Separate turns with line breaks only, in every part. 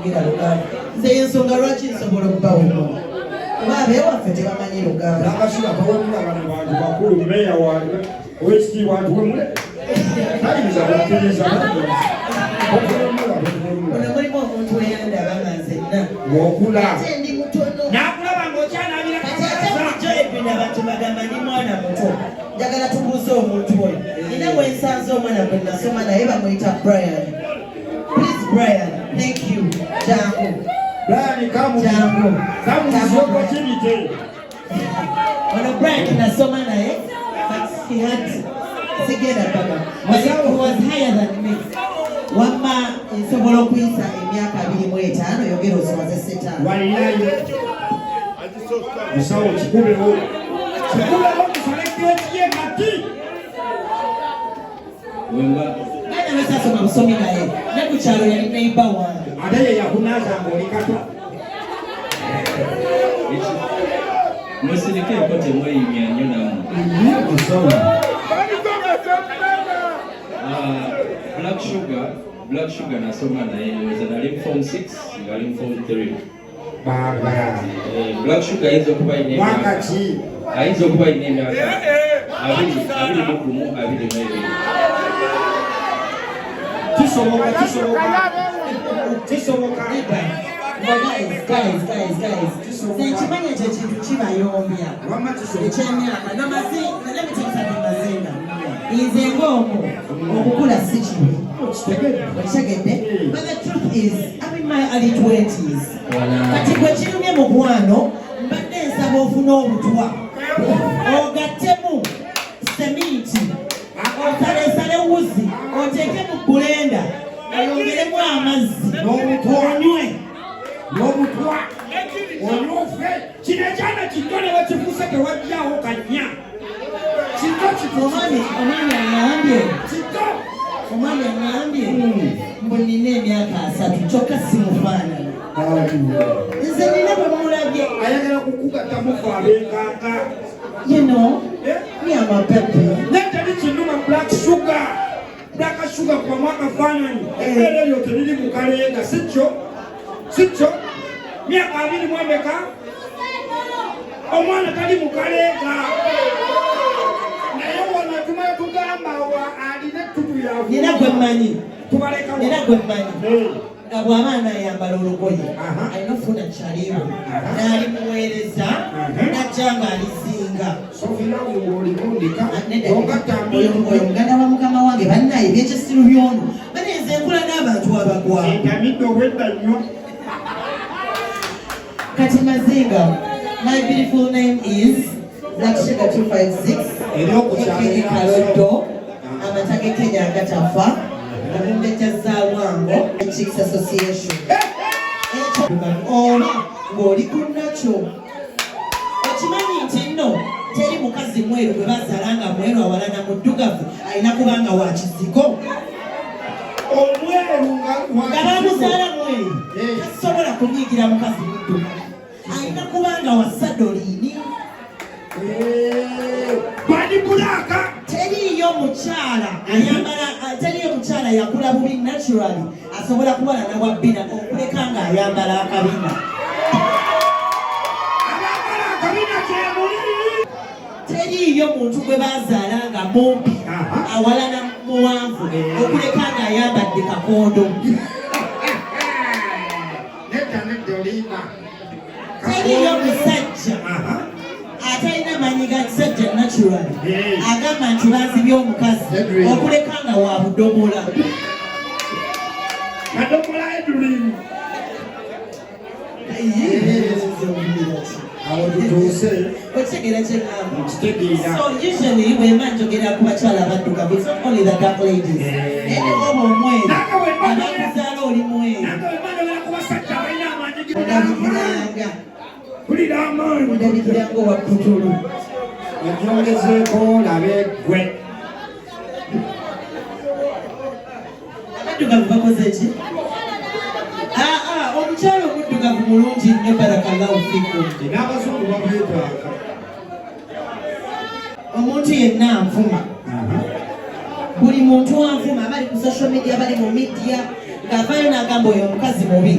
ayogera Luganda. Nze ensonga lwaki nsobola okubawo kuba abewaffe tebamanyi Luganda.
Nakasula kawulira bano bantu bakulu mmeeya wange ow'ekitiibwa atuwemule ayinza kukkiriza
ono mulimu omuntu eyandaba nga nzenna
wokula
ate ndi mutono
nakulaba ng'okyanabira
kati ate bulijjo ebina abantu bagamba ndi mwana muto njagala tubuuze omuntu oyo nina bwensanze omwana gwe nasoma naye bamuyita Brian. Please Brian, thank you. Jangu
Brian
jangu
kamuziopportunity
ono Brian nasoma naye but he had sigenda paka but he was higher than me. Wamma nsobola okuyisa emyaka 25 yogera osomaze setaano
walinayo musawo kikubeho kusalekera ekiyengati
mwana wesasoma busomi naye ne ku kyalo yali neiba wange
ate ye yakunaza ng'oli kato
musirike ko temweyimya nnyo namu. Black Sugar nasoma naye nze nali form 6 ngali form 3. Black Sugar ayinza okuba ine emyaka 21
kisoboka
guys sekimanya ekyo kintu kibayombya ekyemyaka namazinga nze ng'omu okukula si kibi okitegedde but the truth is I'm in my early 20s kati gwe kirumye mukwano mbadde nsaba ofuna obutwa ogattemu seminti osalesale wuzi oteeke mu bulenda oyongeremu amazzi onywe
n'obutwa onyofe kino ekyana kito ne wekifuuse tewajjawo kanya kito
omwami aŋambye
kito
omwami aŋambye mbu nina emyaka 3 kyokka simufaanana nze nina bwe mulabye
ayagala kukugattamuku ab'enkanga
you know me am a pepe
netali kinuma Black Sugar kwa mwaka faananyi embeera eryo teriri mu kalenga sikyo myaka 20 omwana tali mu kalenga naye wona tumala tugamba alina ettubu yavu
nina gwe mmanyi
tubaleka
nga bw'aba anayambala olugoye alina ofuna kyaliwo n'alimuweereza najja nga alizinga oyo muganda wa mukama wange bannaye ebyekisiru by'ono baneeza enkula n'abantu abagwa
entamidde obwedda nnyo
kati Mazinga, my beautiful name is Black Sugar 256 Karodo amatage Kenya agatafa akumbeja zalwango Chicks Association oba ng'oli kunakyo okimanyi nti nno teri mukazi mweru gwe bazalanga mweru awalana muddugavu alina kubanga wa kizigo
omweru
nga bamuzaala mweru tasobola kunyiigira mukazi muddugavu alina kubanga wa sadolini
bani bulaka
teriyo mukyala yakula bubi naturally asobola kubala na wabbina okuleka nga ayambala akabina teriyo muntu gwe bazaala nga mumpi awalana muwanvu okuleka nga ayambadde kakondo teriyo musajja atalina manyi ga kisajja natural agamba nti bazibye omukazi okuleka nga wa budomola
kadomola Edwin awo tutuuse
okitegera kyegamba
nkitegeera
so usually bwemba njogera ku bakyala abaddugavu it's not only the dark ladies naye oba omweru abakuzaala oli mweru
kubasajja balina amaanyi
odabikiranga
kulira amaanyi
odabikiranga owa putulu
ogyongezeeko labe gwe
abaddugavu bakoze ki omukyalo omuddugavu mulungi nnyo barakallahu fikum
n'abazungu babyetaaga
omuntu yenna anvuma buli muntu anvuma abali ku social media bali mu media ng'avaayo n'agamba oyo omukazi mubi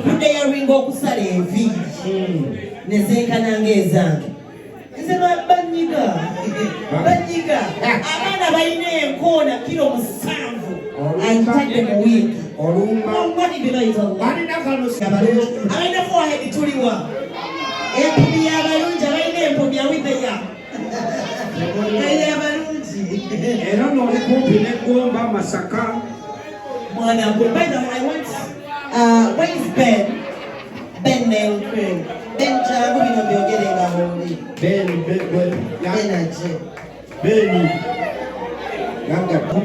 budde yalinga okusala enviiri ne zenkana ng'ezange nze banyiga abaana balina enkoona kilo 7 agitadde mu wiiki abalina forehead tuliwa empumi y'abalungi abalina empumi awitheya ey'abalungi
era n'oli kumpi n'eggomba Masaka
mwana gwe. By the way, I want where is Ben nail cream Ben jangu bino byogerenga oli
Beni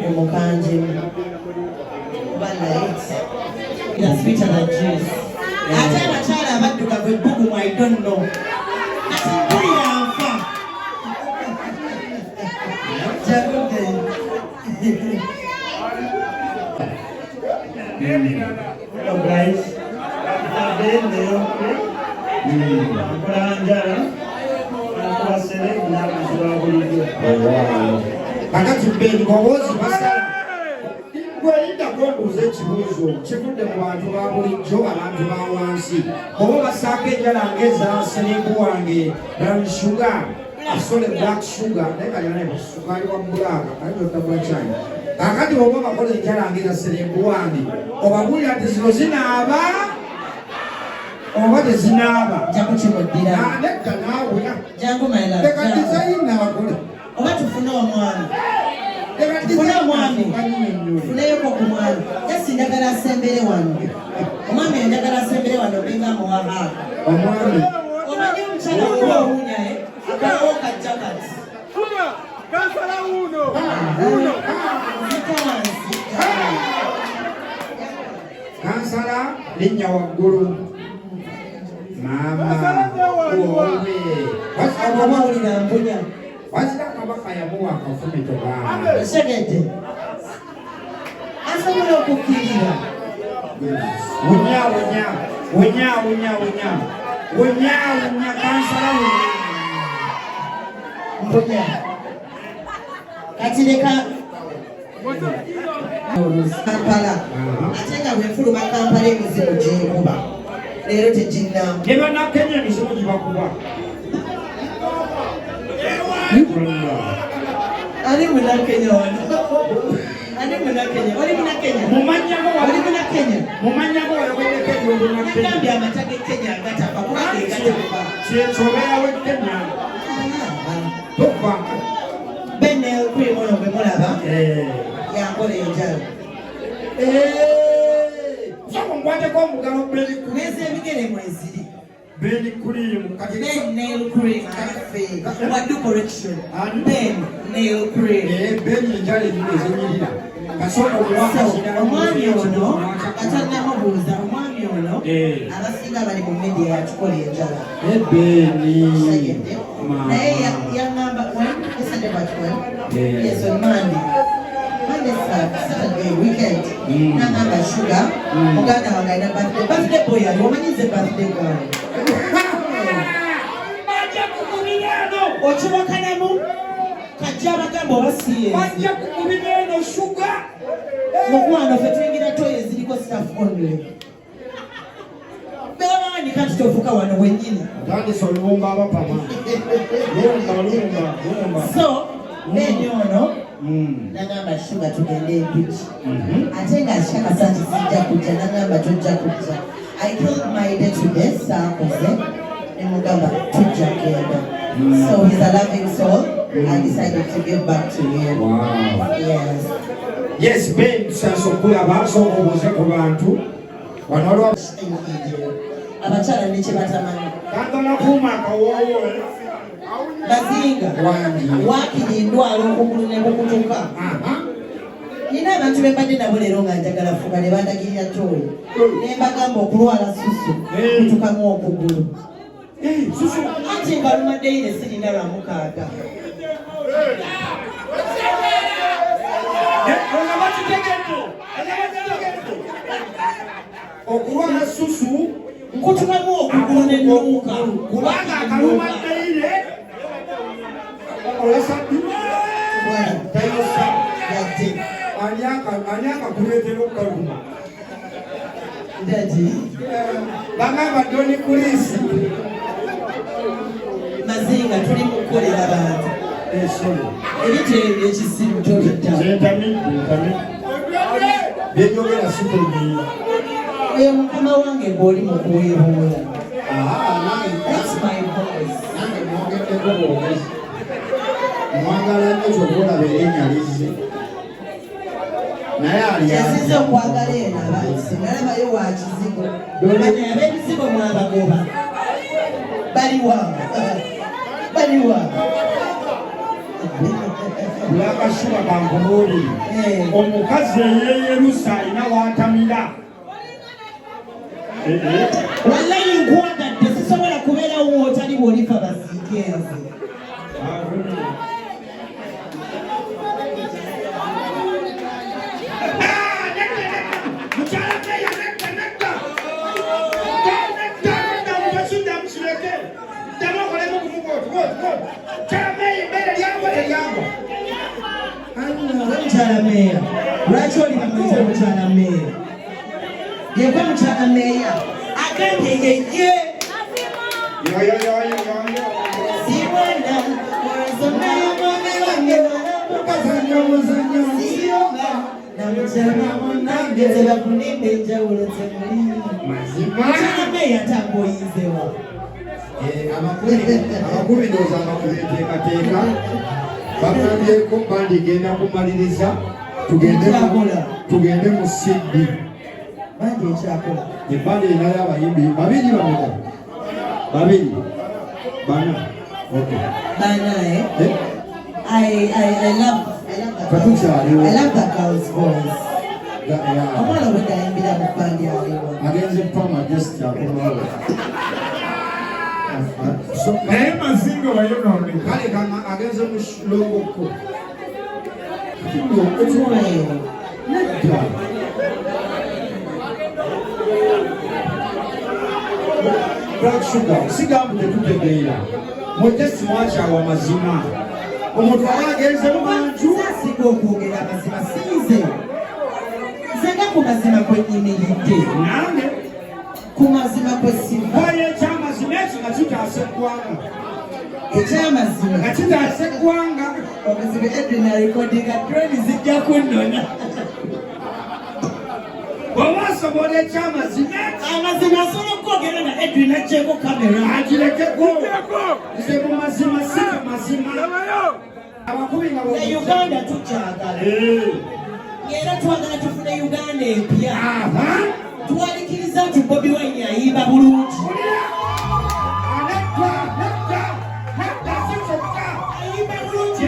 omukanje balait ila sweeter than juice ate abakyala abaddugavu ebbugumu I don't know kati mpulira nfa jagudde
Hello guys,
kakati Beni kowozi basala gweyinda konduuza ekibuuzo kivudde mu bantu ba bulijjo abantu ba wansi oba basaako enjala ng'eza siriiku wange brown sugar asole black sugar naye kalinaye sukaali wa bulaaka kaliottabula kyani kakati oba bakola enjala ng'eza siriiku wange obagulira nti zino zinaaba oba tezinaaba
jakukimuddira
nedda naawe
jangu maila
leka dizayina bakole
oba tufune omwami tufune omwami tufuneyoko ku mwami jasi njagala asembere wano omwami enjagala asembere wano benga muwaha
omwami
omanyi omukyala owunya akalawo kajjakati
Kansala uno.
kansala linnya waggulu maama
omawulire ambunya
wazira kabaka yamuwa akafumi tobanga
osegedde asobola okukkirira
wunya kansala
mbunya kati leka Kampala ate nga bwefuluma Kampala emizimu gyekuba leero teginnamba
ne bannakenya emizimu gibakuba
ani munakenya wano ani munakenya oli munakenya oli munakenya
mumanyako oyogedeko ebyobunakenya
nagambye amata g'ekenya agatafa kubanga egatafa
kyekyobeerawo ekenya tofanga
bene kwimono bwe mulaba yankola enjala
soko nkwateko omugalo
mwezi ebigere mweziri
beni kulimu kati
Ben nail cream cafe wadu correction Ben nail cream
beni enjala enyuma ezenyirira kasoko
omwami ono atanamubuuza omwami ono abasinga bali mu media yatukola enjala
beni
naye yaŋŋamba yesterday but when yes on Monday Saturday weekend naŋŋamba sugar muganda wange alina birthday boy ali omanyize birthday girl okibakanamu kajja abagamba oba
bajja kukubira eno shuga
mukwano ffe tuyingira toyo eziriko staff only bewawanika nti tovuka wano wennyini
tandisa olumba abapama lumba
so beni ono nagamba shuga tugende empiki ate nga akyakasa nti sijja kujja nagamba tojja kujja I killed my day today saakoze nemugamba tujja genda so he's a loving soul I decided to give back to him.
Wow.
Yes
Ben sasa okulaba soko obuze ku bantu wanolwa
abakyala ne kye batamanyi
kagala kuuma akawoowo
bazinga waakiri endwala okugulu ne kukutuka nina abantu be mbadde nabo leero nga njagala fuga ne bandagirira tooyi ne mbagamba okulwala susu kutukamu okugulu anti nga lumaddeyire sirina lwamukaaga
okulwala susu
nkutukamu okugulu ne nuuka
kubanga akalumaddeyire olasatu
tayosa yadde
ani akakuleetera okukaluma
Daddy.
Bagamba Doni Kulisi.
Mazinga tuli mukolera abantu. Ebintu ebyo ekisiru kyotadde.
Byeyogera sikulumira.
Oyo mukama wange bw'oli mu kuweebuula. That's my voice.
Nange mwogeddeko bwogezi. Mwagala nnyo ky'okulaba erinnya lizze. Naye ali
yasinze okwagala eno abantu nalabayo wa kizigo omanya ab'ebizigo mwabagoba baliwa
Lwakashuba kankubuulire omukazi eyeyerusa alina w'atamira.
wallahi nkwagadde sisobola kubeerawo w'otali bw'olifa basiikeezi. Mukyala Meeya, lwaki oli bamuyita mukyala Meeya? Yekwe mukyala Meeya agambye yeye siwana nsoma y'omwami wange
Mukazanyo muzanyo
siyonga na mukyala munnange tebakulimba enjawulo temuli. Mukyala Meeya tangoyizewa.
abakubi ndowooza bakubeteekateeka bagambyeko bandi genda kumaliriza tugende mu Sydney.
Bandi ekyakola
Ebandi erinayo abayimbi babiri bameka babiri bana
banaye. I love that girl's voice. Omwana bwe gayimbira mu bandi aliwo.
agenze pama just akomawo
naye Mazinga wayonoone.
kale kama agenze mu longoko nedda Black Sugar sigambu tetutegeera mutesi mwakyawa mazima omuntu aba agenze mu bantu
Nasiga okwogera amazima sinze. Nze nga ku mazima kwenyimiridde.
nange
Ku mazima kwe siva.
oyo ekyamazima ekyo nga kitaasa eggwanga
Ekyamazima.
nga kitaasa eggwanga
Obuzibu Edwin alikodinga drone zijja kunnona.
bw'oba asobola ekyamazima
Amazima asobola okwogera nga Edwin agyeko kamera.
agirekeko nze mu mazima si ku mazima abakubi nga
Ne Uganda tukyagala. Ng'era twagala tufune Uganda empya. Twalikiriza nti Bobi Wine ayimba bulungi. Ayimba bulungi.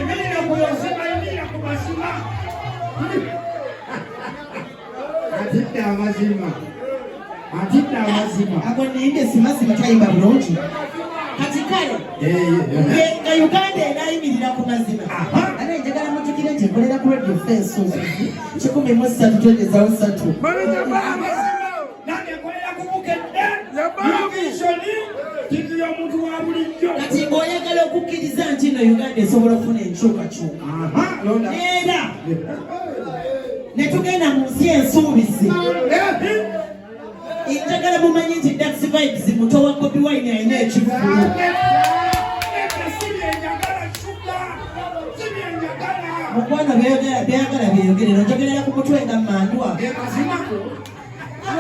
atidde amazima
Ago ninde simazima tayimba bulungi. Kati kale nga Uganda enayimirira ku mazima. Ate njagala mujjukire nti nkolera ku Radio Fence 103 twegezaawo 3.
nange nkolera ku bukedde yuvisioni kiri omuntu wa bulijjo
Kati ng'oyagala okukkiriza nti no Uganda esobola okufuna enkyukakyuka. Era ne tugenda mu nsi ensuubizi. Njagala mumanyi nti Dax Vibes muto wa Bobi Wine alina ekivulu. Mukwano byagala byeyogerera njogerera ku mutwe nga mmandwa.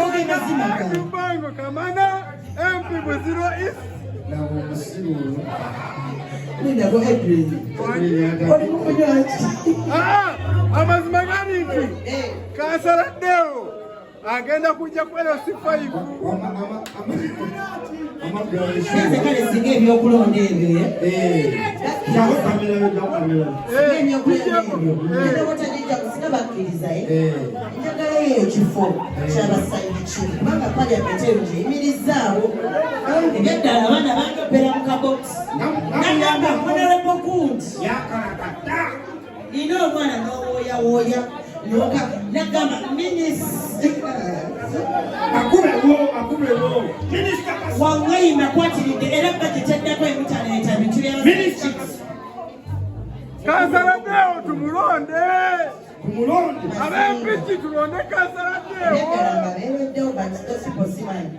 Oge mazima gano.
Mpango Kamana MP Buziro East.
Nindago Edwin. Oli mukunywa ki?
Amazima gani nti kansaladdeo agenda kujja ku LC5.
Nze kale singa ebyokulonda ebyo singa bakkiriza njagalayo ekifo ky'abasayidi kiri kubanga paliamenti eyo gyeyimirizaawo ebyaddala abaana banjopera mu kabokisi nagamba honorable Good nina omwana n'owooyawooya nagamba Wangei nakwatiridde era budget eddako emitaneeta bintu
Kansaladdeo tumulonde. Ab'empiki tulonde Kansaladdeo.
but those people see mine.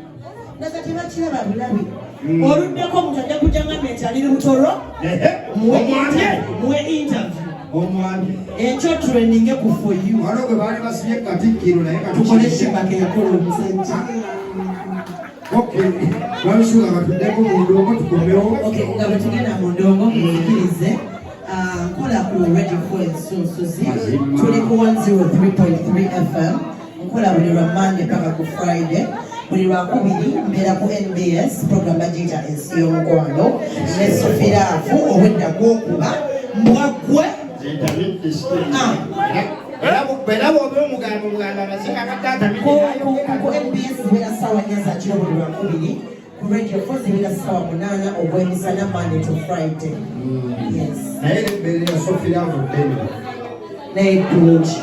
Nakati bakiraba bulabi. Oluddeko omuntu ajja kujja nga mente ali lutolo. Muwe interview.
Omwami.
Ekyo training ku for you.
Wano gwe baali basibye Katikkiro naye
tukole shibake yakola omusajja.
Okay. Balusuka batuddeko mu ndongo tukomewo.
Okay, nga bwe tugenda mu ndongo muzikirize. Nkola ku Radio 4 Ensuusuzi. Tuli ku 103.3 FM. Nkola buli lwa Monday paka ku Friday. Buli lwakubiri mbeera ku NBS program bagiyita ensi y'omukwano ne Sofiraafu obwedda gwokuba mbwaggwe
era bw'oba omuganda omuganda amazinga agatatamidde
ku NBS zibeera ssaawa 4 za kiro buli lwakubiri ku Radio 4 zibeera ssaawa 8 ogw'emisana Monday to Friday. Yes.
naye nembeerera Sofiraafu ddene
naye bulungi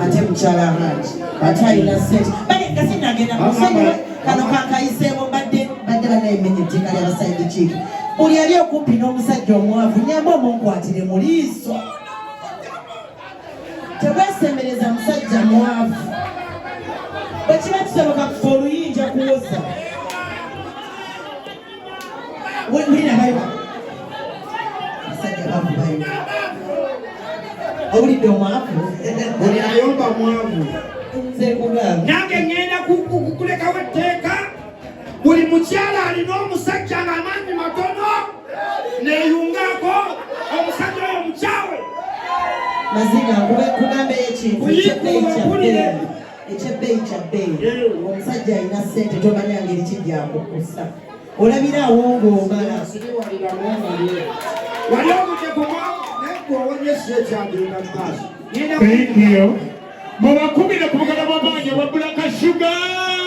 ate mukyala hangi ate alina sente nga sinagenda musonyiwe kano kankayiseemo badde banayimenya etteeka ly'abasaidi kiiki buli ali okumpi n'omusajja omwavu nyamba omunkwatire mu liiso tebwesembereza musajja mwavu bwe kiba kisoboka kufa oluyinja kuwoza mulinabayo basajja bavu bayo owulidde omwavu
buli ayomba mwavu
nze kugamba
nange ngenda kulekawo etteeka buli mukyala alina omusajja ng'amaanyi matono neeyungako omusajja oyo mukyawe
mazinga kugambe ekintu ekyebbeeyi kya bbeeyi omusajja alina ssente tomanya ngeri kijja akukusa olabira awo ng'omala
wali obudde ku mwavu naye gw'owonye si ekyagenda mu maaso
Thank you. Mubakubira ku buganda bw'amaanyi obwa Black Sugar.